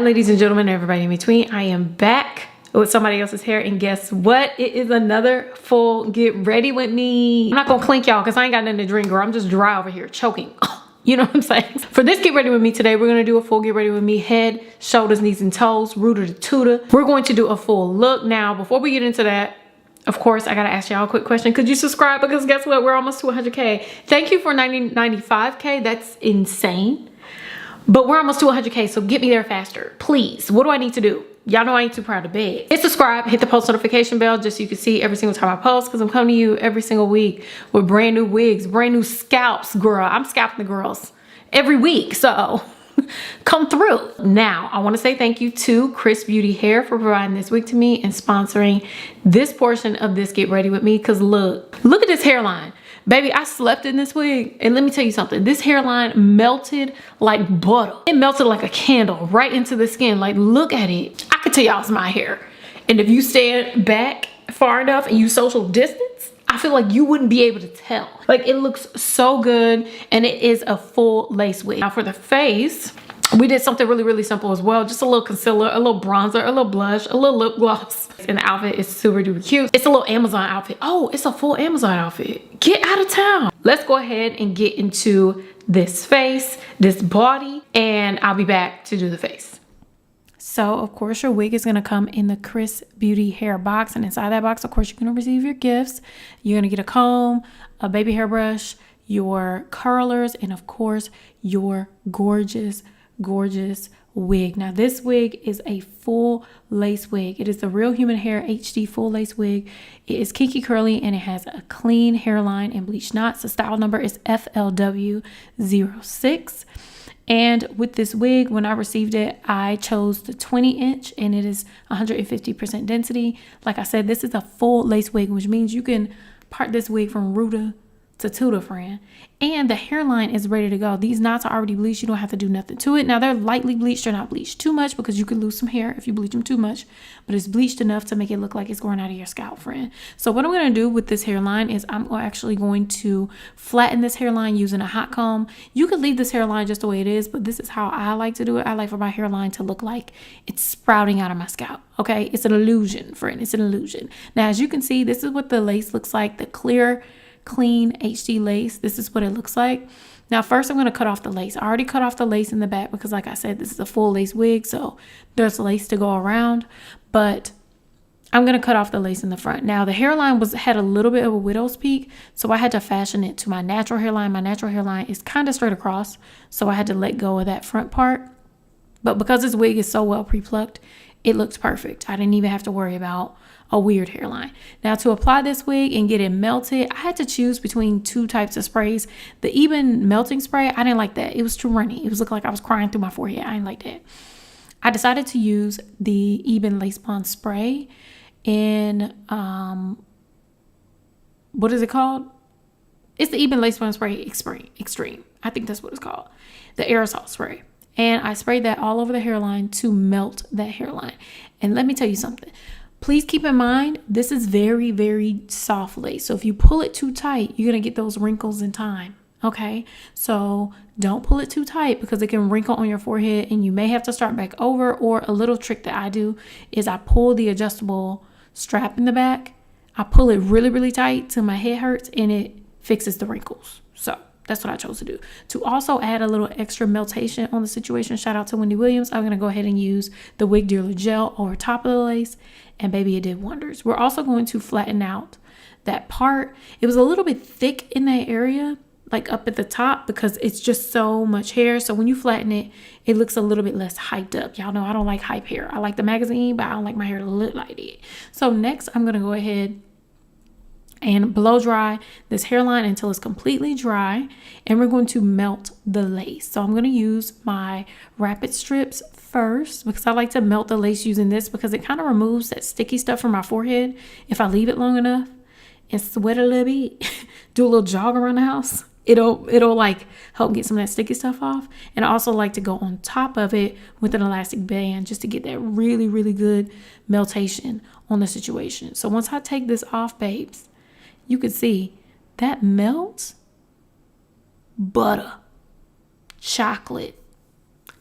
ladies and gentlemen, everybody in between. I am back with somebody else's hair, and guess what? It is another full get ready with me. I'm not gonna clink y'all because I ain't got nothing to drink, girl. I'm just dry over here choking. You know what I'm saying? For this get ready with me today, we're gonna do a full get ready with me: head, shoulders, knees, and toes, rooter to tutor. We're going to do a full look. Now, before we get into that, of course, I gotta ask y'all a quick question. Could you subscribe? Because guess what? We're almost to 100K. Thank you for 95K. That's insane. But we're almost to 100K, so get me there faster, please. What do I need to do? Y'all know I ain't too proud to beg. Hit subscribe, hit the post notification bell just so you can see every single time I post, because I'm coming to you every single week with brand new wigs, brand new scalps, girl. I'm scalping the girls every week, so come through. Now, I want to say thank you to Xrsbeautyhair for providing this wig to me and sponsoring this portion of this get ready with me, because look at this hairline. Baby, I slept in this wig, and let me tell you something. This hairline melted like butter. It melted like a candle right into the skin. Like, look at it. I could tell y'all it's my hair. And if you stand back far enough and you social distance, I feel like you wouldn't be able to tell. Like, it looks so good, and it is a full lace wig. Now for the face, we did something really simple as well. Just a little concealer, a little bronzer, a little blush, a little lip gloss. And the outfit is super duper cute. It's a little Amazon outfit. Oh, it's a full Amazon outfit. Get out of town. Let's go ahead and get into this face, this body, and I'll be back to do the face. So, of course, your wig is going to come in the Xrsbeautyhair box. And inside that box, of course, you're going to receive your gifts. You're going to get a comb, a baby hairbrush, your curlers, and, of course, your gorgeous wig. Now this wig is a full lace wig. It is the Real Human Hair HD full lace wig. It is kinky curly, and it has a clean hairline and bleached knots. The style number is FLW06. And with this wig, when I received it, I chose the 20-inch, and it is 150% density. Like I said, this is a full lace wig, which means you can part this wig from rooter to tutor, friend. And the hairline is ready to go. These knots are already bleached. You don't have to do nothing to it. Now they're lightly bleached. They're not bleached too much, because you could lose some hair if you bleach them too much, but it's bleached enough to make it look like it's growing out of your scalp, friend. So what I'm going to do with this hairline is I'm actually going to flatten this hairline using a hot comb. You could leave this hairline just the way it is, but this is how I like to do it. I like for my hairline to look like it's sprouting out of my scalp. Okay, it's an illusion, friend. It's an illusion. Now, as you can see, this is what the lace looks like. The clear, clean HD lace. This is what it looks like. Now first, I'm going to cut off the lace. I already cut off the lace in the back because, like I said, this is a full lace wig, so there's lace to go around, but I'm going to cut off the lace in the front. Now the hairline had a little bit of a widow's peak, so I had to fashion it to my natural hairline. My natural hairline is kind of straight across, so I had to let go of that front part. But because this wig is so well pre-plucked, it looks perfect. I didn't even have to worry about a weird hairline. Now to apply this wig and get it melted, I had to choose between two types of sprays. The even melting spray, I didn't like that. It was too runny. It was looking like I was crying through my forehead. I didn't like that. I decided to use the even lace bond spray in, what is it called? It's the even lace bond spray extreme. I think that's what it's called. The aerosol spray. And I sprayed that all over the hairline to melt that hairline. And let me tell you something. Please keep in mind, this is very soft lace. So if you pull it too tight, you're going to get those wrinkles in time. Okay, so don't pull it too tight, because it can wrinkle on your forehead and you may have to start back over. Or a little trick that I do is I pull the adjustable strap in the back. I pull it really tight till my head hurts, and it fixes the wrinkles. So that's what I chose to do. To also add a little extra meltation on the situation, shout out to Wendy Williams, I'm going to go ahead and use the Wig Dealer gel over top of the lace. And baby, it did wonders. We're also going to flatten out that part. It was a little bit thick in that area, like up at the top, because it's just so much hair. So when you flatten it, it looks a little bit less hyped up. Y'all know I don't like hype hair. I like the magazine, but I don't like my hair to look like it. So next, I'm going to go ahead and blow dry this hairline until it's completely dry, and we're going to melt the lace. So I'm going to use my rapid strips first, because I like to melt the lace using this, because it kind of removes that sticky stuff from my forehead if I leave it long enough and sweat a little bit, do a little jog around the house. It'll like help get some of that sticky stuff off. And I also like to go on top of it with an elastic band just to get that really good meltation on the situation. So once I take this off, babes, you can see that melts butter, chocolate,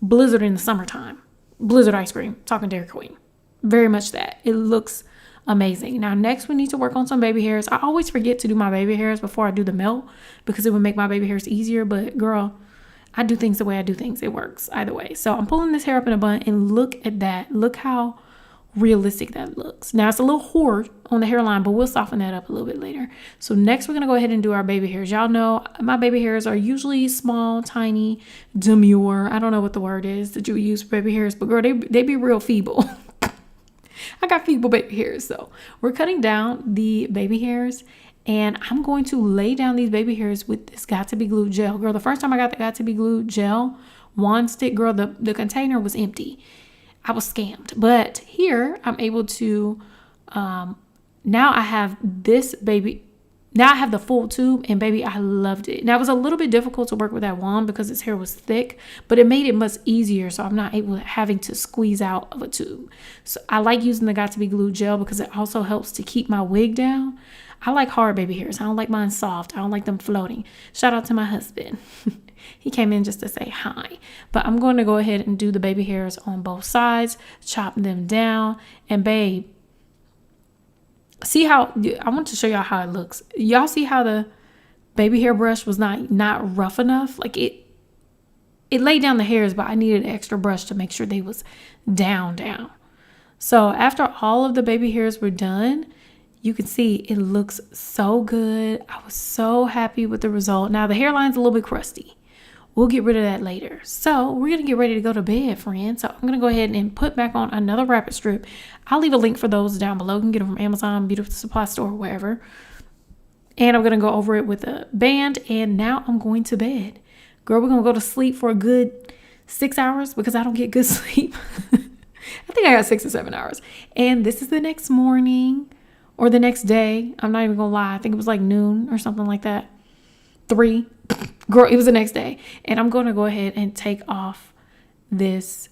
blizzard in the summertime. Blizzard ice cream, talking Dairy Queen. Very much that. It looks amazing. Now next we need to work on some baby hairs. I always forget to do my baby hairs before I do the melt because it would make my baby hairs easier, but girl, I do things the way I do things. It works either way. So I'm pulling this hair up in a bun, and look at that. Look how realistic that looks. Now it's a little hoard on the hairline, but we'll soften that up a little bit later. So next we're gonna go ahead and do our baby hairs. Y'all know my baby hairs are usually small, tiny, demure. I don't know what the word is that you use for baby hairs, but girl, they be real feeble. I got feeble baby hairs. So we're cutting down the baby hairs, and I'm going to lay down these baby hairs with this Got2b glue gel. Girl, the first time I got the Got2b glue gel wand stick, girl, the container was empty. I was scammed. But here I'm able to, now I have this baby. Now I have the full tube, and baby, I loved it. Now it was a little bit difficult to work with that wand because its hair was thick, but it made it much easier. So I'm not having to squeeze out of a tube. So I like using the Got2b glue gel because it also helps to keep my wig down. I like hard baby hairs. I don't like mine soft. I don't like them floating. Shout out to my husband. He came in just to say hi. But I'm going to go ahead and do the baby hairs on both sides, chop them down, and babe, see how, I want to show y'all how it looks. Y'all see how the baby hair brush was not rough enough? Like it laid down the hairs, but I needed an extra brush to make sure they was down. So after all of the baby hairs were done, you can see it looks so good. I was so happy with the result. Now the hairline's a little bit crusty. We'll get rid of that later. So we're going to get ready to go to bed, friends. So I'm going to go ahead and put back on another rapid strip. I'll leave a link for those down below. You can get them from Amazon, Beauty Supply Store, wherever. And I'm going to go over it with a band. And now I'm going to bed. Girl, we're going to go to sleep for a good 6 hours because I don't get good sleep. I think I got 6 or 7 hours. And this is the next morning or the next day. I'm not even going to lie. I think it was like noon or something like that. 3. Girl, it was the next day. And I'm going to go ahead and take off this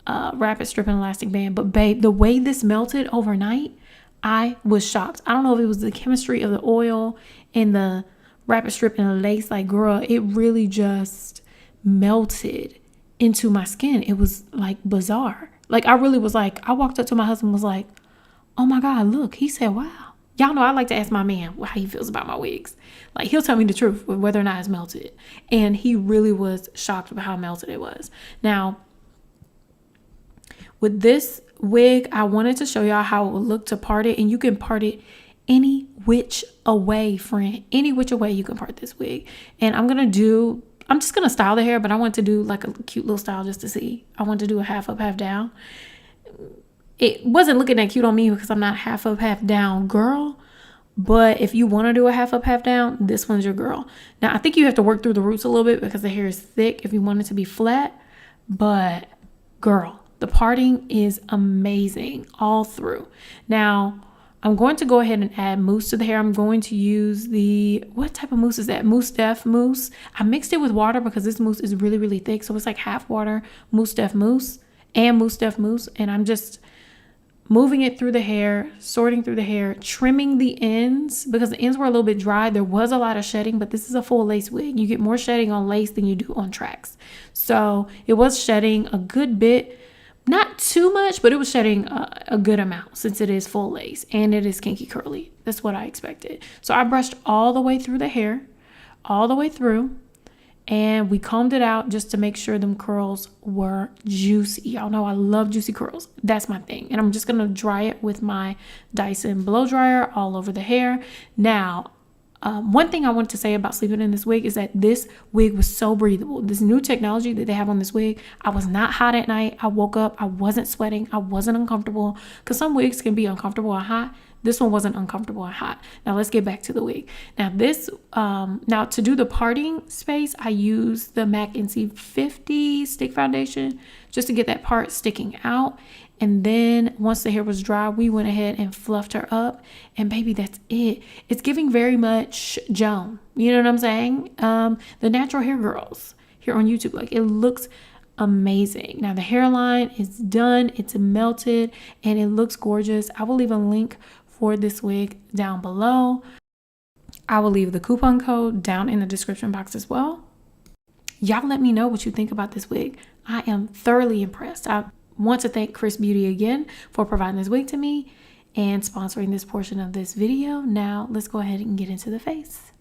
rapid strip and elastic band. But babe, the way this melted overnight, I was shocked. I don't know if it was the chemistry of the oil and the rapid strip and the lace. Like, girl, it really just melted into my skin. It was like bizarre. Like, I really was like, I walked up to my husband and was like, oh my God, look. He said, wow. Y'all know I like to ask my man how he feels about my wigs. Like, he'll tell me the truth with whether or not it's melted. And he really was shocked about how melted it was. Now, with this wig, I wanted to show y'all how it would look to part it. And you can part it any which away, friend. Any which away you can part this wig. And I'm just going to style the hair, but I want to do like a cute little style just to see. I want to do a half up, half down. It wasn't looking that cute on me because I'm not half up, half down girl. But if you want to do a half up, half down, this one's your girl. Now, I think you have to work through the roots a little bit because the hair is thick if you want it to be flat. But girl, the parting is amazing all through. Now, I'm going to go ahead and add mousse to the hair. I'm going to use what type of mousse is that? Mousse Def mousse. I mixed it with water because this mousse is really, really thick. So it's like half water, Mousse Def mousse and Mousse Def mousse. And I'm just moving it through the hair, sorting through the hair, trimming the ends because the ends were a little bit dry. There was a lot of shedding, but this is a full lace wig. You get more shedding on lace than you do on tracks. So it was shedding a good bit, not too much, but it was shedding a good amount since it is full lace and it is kinky curly. That's what I expected. So I brushed all the way through the hair, all the way through. And we combed it out just to make sure them curls were juicy. Y'all know I love juicy curls. That's my thing. And I'm just going to dry it with my Dyson blow dryer all over the hair. Now, one thing I want to say about sleeping in this wig is that this wig was so breathable. This new technology that they have on this wig, I was not hot at night. I woke up, I wasn't sweating, I wasn't uncomfortable because some wigs can be uncomfortable or hot. This one wasn't uncomfortable or hot. Now let's get back to the wig. Now now to do the parting space, I used the MAC NC50 stick foundation just to get that part sticking out. And then once the hair was dry, we went ahead and fluffed her up. And baby, that's it. It's giving very much Joan. You know what I'm saying? The Natural Hair Girls here on YouTube. Like, it looks amazing. Now the hairline is done. It's melted and it looks gorgeous. I will leave a link for this wig down below. I will leave the coupon code down in the description box as well. Y'all let me know what you think about this wig. I am thoroughly impressed. I want to thank Xrsbeauty again for providing this wig to me and sponsoring this portion of this video. Now let's go ahead and get into the face.